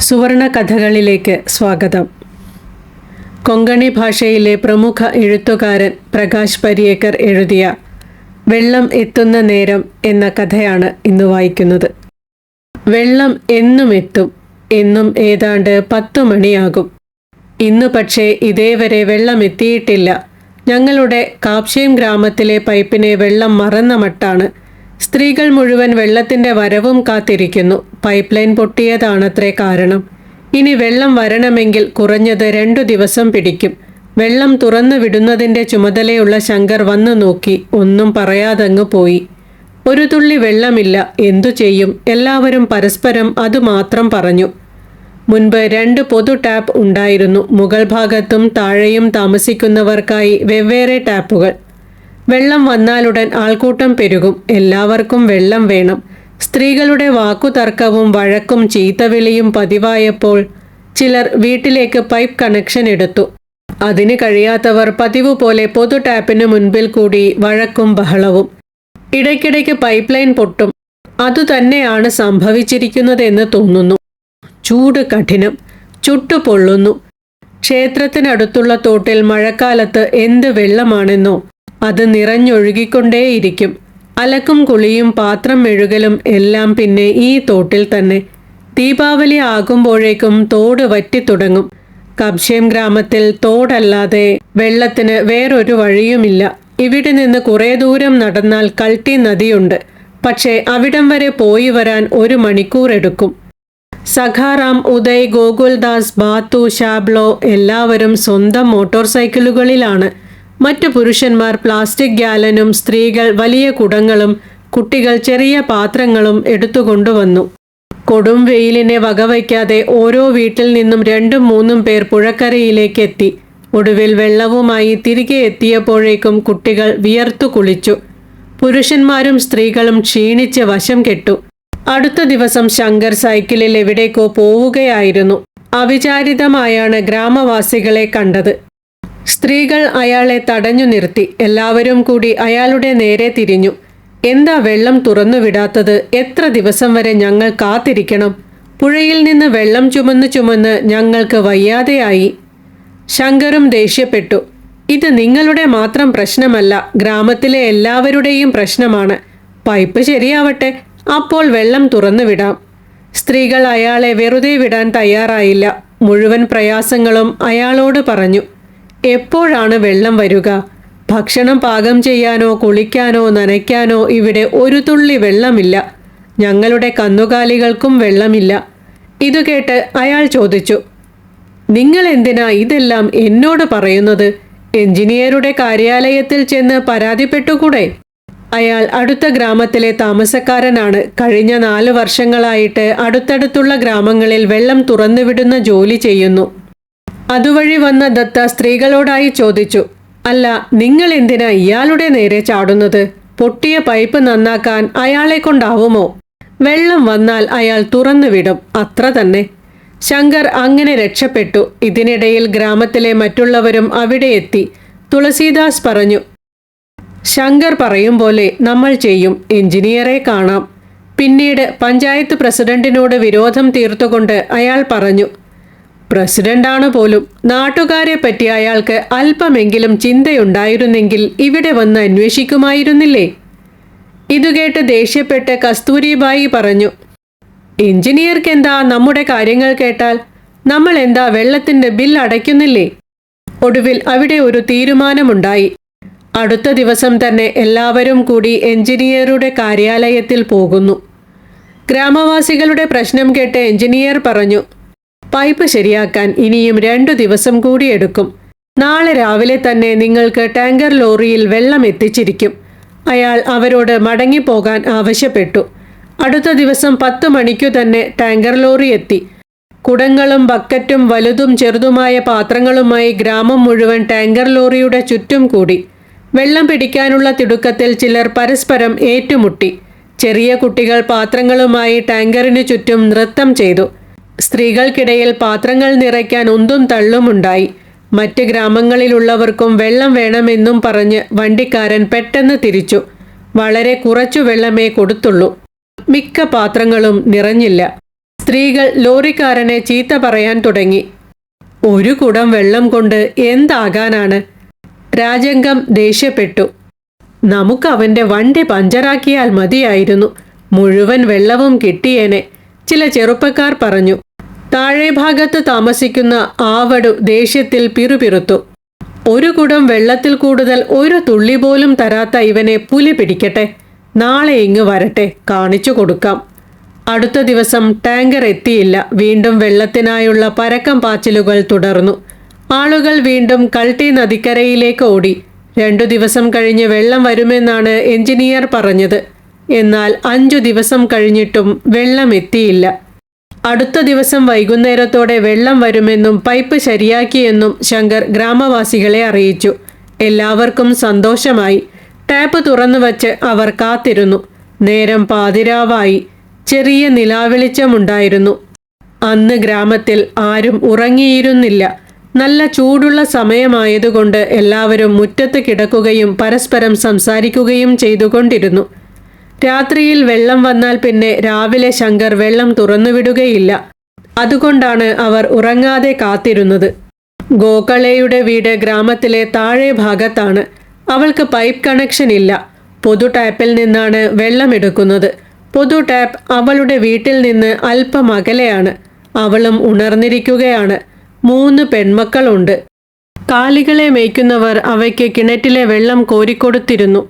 സുവർണ കഥകളിലേക്ക് സ്വാഗതം. കൊങ്കണി ഭാഷയിലെ പ്രമുഖ എഴുത്തുകാരൻ പ്രകാശ് പര്യേക്കർ എഴുതിയ വെള്ളം എത്തുന്ന നേരം എന്ന കഥയാണ് ഇന്ന് വായിക്കുന്നത്. വെള്ളം എന്നും എത്തും, എന്നും ഏതാണ്ട് 10 മണിയാകും. ഇന്ന് പക്ഷേ ഇതേവരെ വെള്ളം എത്തിയിട്ടില്ല. ഞങ്ങളുടെ കാപ്ഷ്യം ഗ്രാമത്തിലെ പൈപ്പിനെ വെള്ളം മറന്ന മട്ടാണ്. സ്ത്രീകൾ മുഴുവൻ വെള്ളത്തിൻ്റെ വരവും കാത്തിരിക്കുന്നു. പൈപ്പ് ലൈൻ പൊട്ടിയതാണത്രേ കാരണം. ഇനി വെള്ളം വരണമെങ്കിൽ കുറഞ്ഞത് 2 ദിവസം പിടിക്കും. വെള്ളം തുറന്നു വിടുന്നതിൻ്റെ ചുമതലയുള്ള ശങ്കർ വന്നു നോക്കി, ഒന്നും പറയാതങ്ങ് പോയി. ഒരു തുള്ളി വെള്ളമില്ല, എന്തു ചെയ്യും? എല്ലാവരും പരസ്പരം അതുമാത്രം പറഞ്ഞു. മുൻപ് 2 പൊതു ടാപ്പ് ഉണ്ടായിരുന്നു. മുകൾ ഭാഗത്തും താഴെയും താമസിക്കുന്നവർക്കായി വെവ്വേറെ ടാപ്പുകൾ. വെള്ളം വന്നാലുടൻ ആൾക്കൂട്ടം പെരുകും. എല്ലാവർക്കും വെള്ളം വേണം. സ്ത്രീകളുടെ വാക്കുതർക്കവും വഴക്കും ചീത്തവിളിയും പതിവായപ്പോൾ ചിലർ വീട്ടിലേക്ക് പൈപ്പ് കണക്ഷൻ എടുത്തു. അതിന് കഴിയാത്തവർ പതിവ് പോലെ പൊതു ടാപ്പിന് മുൻപിൽ കൂടി വഴക്കും ബഹളവും. ഇടയ്ക്കിടയ്ക്ക് പൈപ്പ് ലൈൻ പൊട്ടും. അതുതന്നെയാണ് സംഭവിച്ചിരിക്കുന്നതെന്ന് തോന്നുന്നു. ചൂട് കഠിനം, ചുട്ടുപൊള്ളുന്നു. ക്ഷേത്രത്തിനടുത്തുള്ള തോട്ടിൽ മഴക്കാലത്ത് എന്ത് വെള്ളമാണെന്നോ, അത് നിറഞ്ഞൊഴുകിക്കൊണ്ടേയിരിക്കും. അലക്കും കുളിയും പാത്രം മെഴുകലും എല്ലാം പിന്നെ ഈ തോട്ടിൽ തന്നെ. ദീപാവലി ആകുമ്പോഴേക്കും തോട് വറ്റിത്തുടങ്ങും. കാപ്ഷ്യം ഗ്രാമത്തിൽ തോടല്ലാതെ വെള്ളത്തിന് വേറൊരു വഴിയുമില്ല. ഇവിടെ നിന്ന് കുറേ ദൂരം നടന്നാൽ കൾട്ടി നദിയുണ്ട്. പക്ഷേ അവിടം വരെ പോയി വരാൻ 1 മണിക്കൂർ എടുക്കും. സഖാറാം, ഉദയ്, ഗോകുൽദാസ്, ബാത്തു, ഷാബ്ലോ എല്ലാവരും സ്വന്തം മോട്ടോർ സൈക്കിളുകളിലാണ്. മറ്റു പുരുഷന്മാർ പ്ലാസ്റ്റിക് ഗ്യാലനും സ്ത്രീകൾ വലിയ കുടങ്ങളും കുട്ടികൾ ചെറിയ പാത്രങ്ങളും എടുത്തുകൊണ്ടുവന്നു. കൊടും വെയിലിനെ വകവയ്ക്കാതെ ഓരോ വീട്ടിൽ നിന്നും 2-3 പേർ പുഴക്കരയിലേക്ക് എത്തി. ഒടുവിൽ വെള്ളവുമായി തിരികെ എത്തിയപ്പോഴേക്കും കുട്ടികൾ വിയർത്തു കുളിച്ചു. പുരുഷന്മാരും സ്ത്രീകളും ക്ഷീണിച്ച് വശം കെട്ടു. അടുത്ത ദിവസം ശങ്കർ സൈക്കിളിൽ എവിടേക്കോ പോവുകയായിരുന്നു. അവിചാരിതമായാണ് ഗ്രാമവാസികളെ കണ്ടത്. സ്ത്രീകൾ അയാളെ തടഞ്ഞു നിർത്തി. എല്ലാവരും കൂടി അയാളുടെ നേരെ തിരിഞ്ഞു. എന്താ വെള്ളം തുറന്നു വിടാത്തത്? എത്ര ദിവസം വരെ ഞങ്ങൾ കാത്തിരിക്കണം? പുഴയിൽ നിന്ന് വെള്ളം ചുമന്ന് ഞങ്ങൾക്ക് വയ്യാതെയായി. ശങ്കറും ദേഷ്യപ്പെട്ടു. ഇത് നിങ്ങളുടെ മാത്രം പ്രശ്നമല്ല, ഗ്രാമത്തിലെ എല്ലാവരുടെയും പ്രശ്നമാണ്. പൈപ്പ് ശരിയാവട്ടെ, അപ്പോൾ വെള്ളം തുറന്നു വിടാം. സ്ത്രീകൾ അയാളെ വെറുതെ വിടാൻ തയ്യാറായില്ല. മുഴുവൻ പ്രയാസങ്ങളും അയാളോട് പറഞ്ഞു. എപ്പോഴാണ് വെള്ളം വരിക? ഭക്ഷണം പാകം ചെയ്യാനോ കുളിക്കാനോ നനയ്ക്കാനോ ഇവിടെ ഒരു തുള്ളി വെള്ളമില്ല. ഞങ്ങളുടെ കന്നുകാലികൾക്കും വെള്ളമില്ല. ഇതുകേട്ട് അയാൾ ചോദിച്ചു, നിങ്ങൾ എന്തിനാ ഇതെല്ലാം എന്നോട് പറയുന്നത്? എഞ്ചിനീയറുടെ കാര്യാലയത്തിൽ ചെന്ന് പരാതിപ്പെട്ടുകൂടെ? അയാൾ അടുത്ത ഗ്രാമത്തിലെ താമസക്കാരനാണ്. കഴിഞ്ഞ 4 വർഷങ്ങളായിട്ട് അടുത്തടുത്തുള്ള ഗ്രാമങ്ങളിൽ വെള്ളം തുറന്നുവിടുന്ന ജോലി ചെയ്യുന്നു. അതുവഴി വന്ന ദത്ത സ്ത്രീകളോടായി ചോദിച്ചു, അല്ല, നിങ്ങൾ എന്തിനാ ഇയാളുടെ നേരെ ചാടുന്നത്? പൊട്ടിയ പൈപ്പ് നന്നാക്കാൻ അയാളെ കൊണ്ടാവുമോ? വെള്ളം വന്നാൽ അയാൾ തുറന്നുവിടും, അത്ര തന്നെ. ശങ്കർ അങ്ങനെ രക്ഷപ്പെട്ടു. ഇതിനിടയിൽ ഗ്രാമത്തിലെ മറ്റുള്ളവരും അവിടെ എത്തി. തുളസീദാസ് പറഞ്ഞു, ശങ്കർ പറയും പോലെ നമ്മൾ ചെയ്യും. എഞ്ചിനീയറെ കാണാം. പിന്നീട് പഞ്ചായത്ത് പ്രസിഡന്റിനോട് വിരോധം തീർത്തുകൊണ്ട് അയാൾ പറഞ്ഞു, പ്രസിഡന്റാണ് പോലും. നാട്ടുകാരെ പറ്റി അയാൾക്ക് അല്പമെങ്കിലും ചിന്തയുണ്ടായിരുന്നെങ്കിൽ ഇവിടെ വന്ന് അന്വേഷിക്കുമായിരുന്നില്ലേ? ഇതുകേട്ട് ദേഷ്യപ്പെട്ട് കസ്തൂരിബായി പറഞ്ഞു, എഞ്ചിനീയർക്ക് എന്താ നമ്മുടെ കാര്യങ്ങൾ കേട്ടാൽ? നമ്മൾ എന്താ വെള്ളത്തിൻ്റെ ബിൽ അടയ്ക്കുന്നില്ലേ? ഒടുവിൽ അവിടെ ഒരു തീരുമാനമുണ്ടായി. അടുത്ത ദിവസം തന്നെ എല്ലാവരും കൂടി എഞ്ചിനീയറുടെ കാര്യാലയത്തിൽ പോകുന്നു. ഗ്രാമവാസികളുടെ പ്രശ്നം കേട്ട് എഞ്ചിനീയർ പറഞ്ഞു, പൈപ്പ് ശരിയാക്കാൻ ഇനിയും 2 ദിവസം കൂടി എടുക്കും. നാളെ രാവിലെ തന്നെ നിങ്ങൾക്ക് ടാങ്കർ ലോറിയിൽ വെള്ളം എത്തിച്ചിരിക്കും. അയാൾ അവരോട് മടങ്ങിപ്പോകാൻ ആവശ്യപ്പെട്ടു. അടുത്ത ദിവസം 10 മണിക്കു തന്നെ ടാങ്കർ ലോറി എത്തി. കുടങ്ങളും ബക്കറ്റും വലുതും ചെറുതുമായ പാത്രങ്ങളുമായി ഗ്രാമം മുഴുവൻ ടാങ്കർ ലോറിയുടെ ചുറ്റും കൂടി. വെള്ളം പിടിക്കാനുള്ള തിടുക്കത്തിൽ ചിലർ പരസ്പരം ഏറ്റുമുട്ടി. ചെറിയ കുട്ടികൾ പാത്രങ്ങളുമായി ടാങ്കറിനു ചുറ്റും നൃത്തം ചെയ്തു. സ്ത്രീകൾക്കിടയിൽ പാത്രങ്ങൾ നിറയ്ക്കാൻ ഉന്തും തള്ളുമുണ്ടായി. മറ്റ് ഗ്രാമങ്ങളിലുള്ളവർക്കും വെള്ളം വേണമെന്നും പറഞ്ഞ് വണ്ടിക്കാരൻ പെട്ടെന്ന് തിരിച്ചു. വളരെ കുറച്ചു വെള്ളമേ കൊടുത്തുള്ളൂ. മിക്ക പാത്രങ്ങളും നിറഞ്ഞില്ല. സ്ത്രീകൾ ലോറിക്കാരനെ ചീത്ത പറയാൻ തുടങ്ങി. ഒരു കുടം വെള്ളം കൊണ്ട് എന്താകാനാണ്? രാജംഗം ദേഷ്യപ്പെട്ടു. നമുക്ക് അവൻ്റെ വണ്ടി പഞ്ചറാക്കിയാൽ മതിയായിരുന്നു, മുഴുവൻ വെള്ളവും കിട്ടിയേനെ, ചില ചെറുപ്പക്കാർ പറഞ്ഞു. താഴെ ഭാഗത്ത് താമസിക്കുന്ന ആവടു ദേഷ്യത്തിൽ പിറുപിറുത്തു. ഒരു കുടം വെള്ളത്തിൽ കൂടുതൽ ഒരു തുള്ളി പോലും തരാത്ത ഇവനെ പുലി പിടിക്കട്ടെ, നാളെ ഇങ്ങ് വരട്ടെ, കാണിച്ചു കൊടുക്കാം. അടുത്ത ദിവസം ടാങ്കർ എത്തിയില്ല. വീണ്ടും വെള്ളത്തിനായുള്ള പരക്കം പാച്ചിലുകൾ തുടർന്നു. ആളുകൾ വീണ്ടും കൾട്ടി നദിക്കരയിലേക്ക് ഓടി. 2 ദിവസം കഴിഞ്ഞ് വെള്ളം വരുമെന്നാണ് എഞ്ചിനീയർ പറഞ്ഞത്. എന്നാൽ 5 ദിവസം കഴിഞ്ഞിട്ടും വെള്ളം എത്തിയില്ല. അടുത്ത ദിവസം വൈകുന്നേരത്തോടെ വെള്ളം വരുമെന്നും പൈപ്പ് ശരിയാക്കിയെന്നും ശങ്കർ ഗ്രാമവാസികളെ അറിയിച്ചു. എല്ലാവർക്കും സന്തോഷമായി. ടാപ്പ് തുറന്നു വച്ച് അവർ കാത്തിരുന്നു. നേരം പാതിരാവായി. ചെറിയ നിലാവെളിച്ചമുണ്ടായിരുന്നു. അന്ന് ഗ്രാമത്തിൽ ആരും ഉറങ്ങിയിരുന്നില്ല. നല്ല ചൂടുള്ള സമയമായതുകൊണ്ട് എല്ലാവരും മുറ്റത്ത് കിടക്കുകയും പരസ്പരം സംസാരിക്കുകയും ചെയ്തുകൊണ്ടിരുന്നു. രാത്രിയിൽ വെള്ളം വന്നാൽ പിന്നെ രാവിലെ ശങ്കർ വെള്ളം തുറന്നുവിടുകയില്ല. അതുകൊണ്ടാണ് അവർ ഉറങ്ങാതെ കാത്തിരുന്നത്. ഗോഖളെയുടെ വീട് ഗ്രാമത്തിലെ താഴെ ഭാഗത്താണ്. അവൾക്ക് പൈപ്പ് കണക്ഷൻ ഇല്ല. പൊതു ടാപ്പിൽ നിന്നാണ് വെള്ളമെടുക്കുന്നത്. പൊതു ടാപ്പ് അവളുടെ വീട്ടിൽ നിന്ന് അല്പം അകലെയാണ്. അവളും ഉണർന്നിരിക്കുകയാണ്. 3 പെൺമക്കളുണ്ട്. കാലികളെ മേയ്ക്കുന്നവർ അവയ്ക്ക് കിണറ്റിലെ വെള്ളം കോരിക്കൊടുത്തിരുന്നു.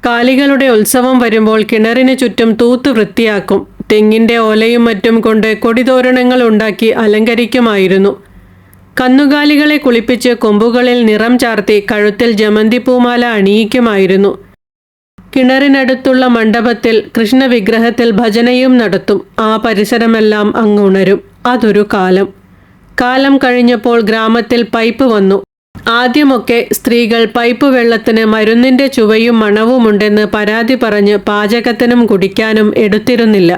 കാലികളുടെ ഉത്സവം വരുമ്പോൾ കിണറിന് ചുറ്റും തൂത്ത് വൃത്തിയാക്കും. തെങ്ങിൻ്റെ ഓലയും മറ്റും കൊണ്ട് കൊടിതോരണങ്ങൾ ഉണ്ടാക്കി അലങ്കരിക്കുമായിരുന്നു. കന്നുകാലികളെ കുളിപ്പിച്ച് കൊമ്പുകളിൽ നിറം ചാർത്തി കഴുത്തിൽ ജമന്തിപ്പൂമാല അണിയിക്കുമായിരുന്നു. കിണറിനടുത്തുള്ള മണ്ഡപത്തിൽ കൃഷ്ണവിഗ്രഹത്തിൽ ഭജനയും നടത്തും. ആ പരിസരമെല്ലാം അങ്ങുണരും. അതൊരു കാലം. കാലം കഴിഞ്ഞപ്പോൾ ഗ്രാമത്തിൽ പൈപ്പ് വന്നു. ആദ്യമൊക്കെ സ്ത്രീകൾ പൈപ്പ് വെള്ളത്തിന് മരുന്നിൻ്റെ ചുവയും മണവുമുണ്ടെന്ന് പരാതി പറഞ്ഞ് പാചകത്തിനും കുടിക്കാനും എടുത്തിരുന്നില്ല.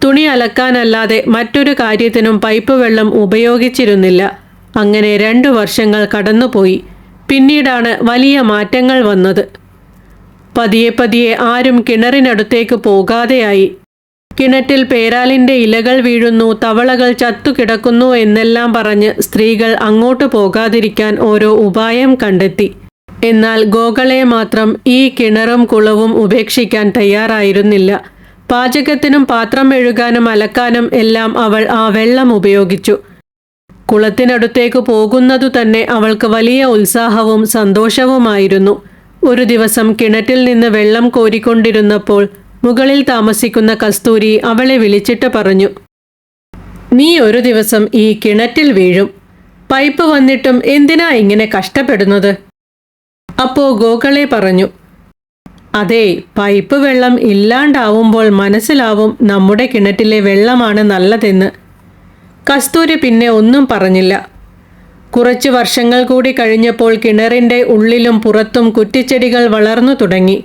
തുണി അലക്കാനല്ലാതെ മറ്റൊരു കാര്യത്തിനും പൈപ്പ് വെള്ളം ഉപയോഗിച്ചിരുന്നില്ല. അങ്ങനെ 2 വർഷങ്ങൾ കടന്നുപോയി. പിന്നീടാണ് വലിയ മാറ്റങ്ങൾ വന്നത്. പതിയെ പതിയെ ആരും കിണറിനടുത്തേക്ക് പോകാതെയായി. കിണറ്റിൽ പേരാലിൻ്റെ ഇലകൾ വീഴുന്നു, തവളകൾ ചത്തുകിടക്കുന്നു എന്നെല്ലാം പറഞ്ഞ് സ്ത്രീകൾ അങ്ങോട്ട് പോകാതിരിക്കാൻ ഓരോ ഉപായം കണ്ടെത്തി. എന്നാൽ ഗോഖളെ മാത്രം ഈ കിണറും കുളവും ഉപേക്ഷിക്കാൻ തയ്യാറായിരുന്നില്ല. പാചകത്തിനും പാത്രം മെഴുകാനും അലക്കാനും എല്ലാം അവൾ ആ വെള്ളം ഉപയോഗിച്ചു. കുളത്തിനടുത്തേക്ക് പോകുന്നതു തന്നെ അവൾക്ക് വലിയ ഉത്സാഹവും സന്തോഷവുമായിരുന്നു. ഒരു ദിവസം കിണറ്റിൽ നിന്ന് വെള്ളം കോരിക്കൊണ്ടിരുന്നപ്പോൾ മുകളിൽ താമസിക്കുന്ന കസ്തൂരി അവളെ വിളിച്ചിട്ട് പറഞ്ഞു, നീ ഒരു ദിവസം ഈ കിണറ്റിൽ വീഴും. പൈപ്പ് വന്നിട്ടും എന്തിനാ ഇങ്ങനെ കഷ്ടപ്പെടുന്നത്? അപ്പോൾ ഗോഖളെ പറഞ്ഞു, അതെ, പൈപ്പ് വെള്ളം ഇല്ലാണ്ടാവുമ്പോൾ മനസ്സിലാവും നമ്മുടെ കിണറ്റിലെ വെള്ളമാണ് നല്ലതെന്ന്. കസ്തൂരി പിന്നെ ഒന്നും പറഞ്ഞില്ല. കുറച്ച് വർഷങ്ങൾ കൂടി കഴിഞ്ഞപ്പോൾ കിണറിൻ്റെ ഉള്ളിലും പുറത്തും കുറ്റിച്ചെടികൾ വളർന്നു തുടങ്ങി.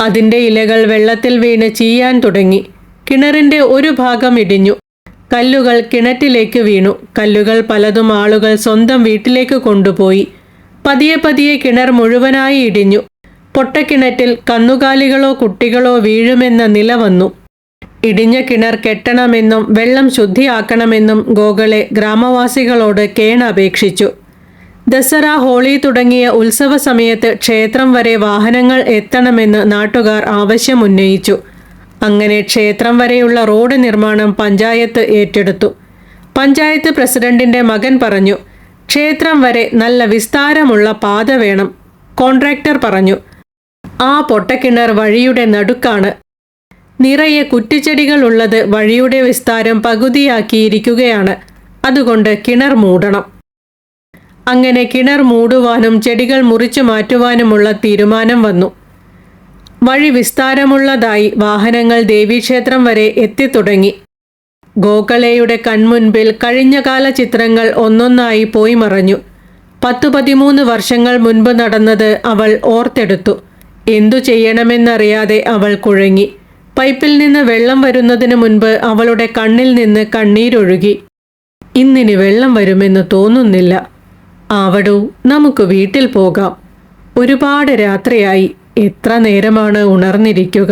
അതിൻ്റെ ഇലകൾ വെള്ളത്തിൽ വീണ് ചീയാൻ തുടങ്ങി. കിണറിൻ്റെ ഒരു ഭാഗം ഇടിഞ്ഞു. കല്ലുകൾ കിണറ്റിലേക്ക് വീണു. കല്ലുകൾ പലതും ആളുകൾ സ്വന്തം വീട്ടിലേക്ക് കൊണ്ടുപോയി. പതിയെ പതിയെ കിണർ മുഴുവനായി ഇടിഞ്ഞു. പൊട്ടക്കിണറ്റിൽ കന്നുകാലികളോ കുട്ടികളോ വീഴുമെന്ന നില വന്നു. ഇടിഞ്ഞ കിണർ കെട്ടണമെന്നും വെള്ളം ശുദ്ധിയാക്കണമെന്നും ഗോഖളെ ഗ്രാമവാസികളോട് കേണപേക്ഷിച്ചു. ദസറ, ഹോളി തുടങ്ങിയ ഉത്സവ സമയത്ത് ക്ഷേത്രം വരെ വാഹനങ്ങൾ എത്തണമെന്ന് നാട്ടുകാർ ആവശ്യമുന്നയിച്ചു. അങ്ങനെ ക്ഷേത്രം വരെയുള്ള റോഡ് നിർമ്മാണം പഞ്ചായത്ത് ഏറ്റെടുത്തു. പഞ്ചായത്ത് പ്രസിഡന്റിന്റെ മകൻ പറഞ്ഞു, ക്ഷേത്രം വരെ നല്ല വിസ്താരമുള്ള പാത വേണം. കോൺട്രാക്ടർ പറഞ്ഞു, ആ പൊട്ടക്കിണർ വഴിയുടെ നടുക്കാണ്. നിറയെ കുറ്റിച്ചെടികൾ ഉള്ളത് വഴിയുടെ വിസ്താരം പകുതിയാക്കിയിരിക്കുകയാണ്. അതുകൊണ്ട് കിണർ മൂടണം. അങ്ങനെ കിണർ മൂടുവാനും ചെടികൾ മുറിച്ചു മാറ്റുവാനുമുള്ള തീരുമാനം വന്നു. വഴി വിസ്താരമുള്ളതായി. വാഹനങ്ങൾ ദേവീക്ഷേത്രം വരെ എത്തിത്തുടങ്ങി. ഗോഖളെയുടെ കൺമുൻപിൽ കഴിഞ്ഞകാല ചിത്രങ്ങൾ ഒന്നൊന്നായി പോയി മറഞ്ഞു. 10-13 വർഷങ്ങൾ മുൻപ് നടന്നത് അവൾ ഓർത്തെടുത്തു. എന്തു ചെയ്യണമെന്നറിയാതെ അവൾ കുഴങ്ങി. പൈപ്പിൽ നിന്ന് വെള്ളം വരുന്നതിന് മുൻപ് അവളുടെ കണ്ണിൽ നിന്ന് കണ്ണീരൊഴുകി. ഇന്നിനി വെള്ളം വരുമെന്ന് തോന്നുന്നില്ല. ആവടു, നമുക്ക് വീട്ടിൽ പോകാം. ഒരുപാട് രാത്രിയായി. എത്ര നേരമാണ് ഉണർന്നിരിക്കുക?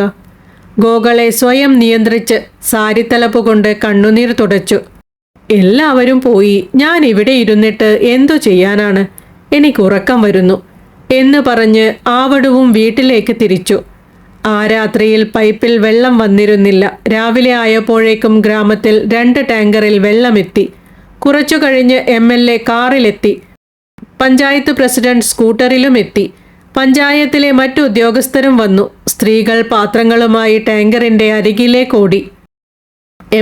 ഗോകളെ സ്വയം നിയന്ത്രിച്ച് സാരിത്തലപ്പ് കൊണ്ട് കണ്ണുനീർ തുടച്ചു. എല്ലാവരും പോയി, ഞാൻ ഇവിടെ ഇരുന്നിട്ട് എന്തു ചെയ്യാനാണ്? എനിക്ക് ഉറക്കം വരുന്നു എന്ന് പറഞ്ഞ് ആവടവും വീട്ടിലേക്ക് തിരിച്ചു. ആ രാത്രിയിൽ പൈപ്പിൽ വെള്ളം വന്നിരുന്നില്ല. രാവിലെ ആയപ്പോഴേക്കും ഗ്രാമത്തിൽ 2 ടാങ്കറിൽ വെള്ളമെത്തി. കുറച്ചു കഴിഞ്ഞ് MLA കാറിലെത്തി. പഞ്ചായത്ത് പ്രസിഡന്റ് സ്കൂട്ടറിലും എത്തി. പഞ്ചായത്തിലെ മറ്റു ഉദ്യോഗസ്ഥരും വന്നു. സ്ത്രീകൾ പാത്രങ്ങളുമായി ടാങ്കറിന്റെ അരികിലേക്കോടി.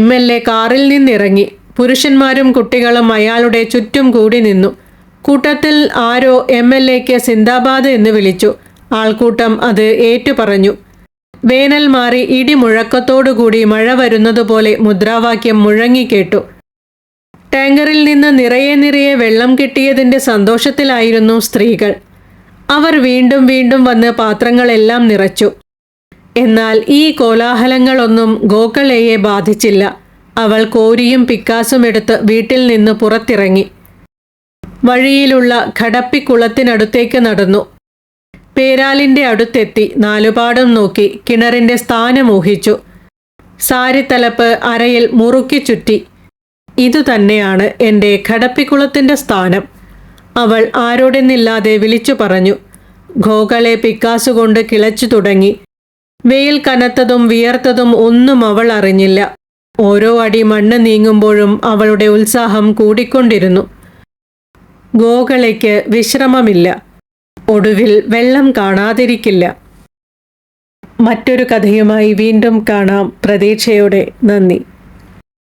MLA കാറിൽ നിന്നിറങ്ങി. പുരുഷന്മാരും കുട്ടികളും അയാളുടെ ചുറ്റും കൂടി നിന്നു. കൂട്ടത്തിൽ ആരോ MLAക്ക് സിന്ദാബാദ് എന്ന് വിളിച്ചു. ആൾക്കൂട്ടം അത് ഏറ്റുപറഞ്ഞു. വേനൽ മാറി ഇടിമുഴക്കത്തോടുകൂടി മഴ വരുന്നതുപോലെ മുദ്രാവാക്യം മുഴങ്ങിക്കേട്ടു. ടാങ്കറിൽ നിന്ന് നിറയെ വെള്ളം കിട്ടിയതിൻ്റെ സന്തോഷത്തിലായിരുന്നു സ്ത്രീകൾ. അവർ വീണ്ടും വീണ്ടും വന്ന് പാത്രങ്ങളെല്ലാം നിറച്ചു. എന്നാൽ ഈ കോലാഹലങ്ങളൊന്നും ഗോഖലെയെ ബാധിച്ചില്ല. അവൾ കോരിയും പിക്കാസും എടുത്ത് വീട്ടിൽ നിന്ന് പുറത്തിറങ്ങി. വഴിയിലുള്ള ഘടപ്പിക്കുളത്തിനടുത്തേക്ക് നടന്നു. പേരാലിൻ്റെ അടുത്തെത്തി. നാലുപാടും നോക്കി. കിണറിൻ്റെ സ്ഥാനം ഊഹിച്ചു. സാരിത്തലപ്പ് അരയിൽ മുറുക്കി ചുറ്റി. ഇതുതന്നെയാണ് എൻ്റെ ഘടപ്പിക്കുളത്തിൻ്റെ സ്ഥാനം, അവൾ ആരോടെന്നില്ലാതെ വിളിച്ചു പറഞ്ഞു. ഗോഖലെ പിക്കാസു കൊണ്ട് കിളച്ചു തുടങ്ങി. വെയിൽ കനത്തതും വിയർത്തതും ഒന്നും അവൾ അറിഞ്ഞില്ല. ഓരോ അടി മണ്ണ് നീങ്ങുമ്പോഴും അവളുടെ ഉത്സാഹം കൂടിക്കൊണ്ടിരുന്നു. ഗോഖലെയ്ക്ക് വിശ്രമമില്ല. ഒടുവിൽ വെള്ളം കാണാതിരിക്കില്ല. മറ്റൊരു കഥയുമായി വീണ്ടും കാണാം. പ്രതീക്ഷയോടെ. നന്ദി.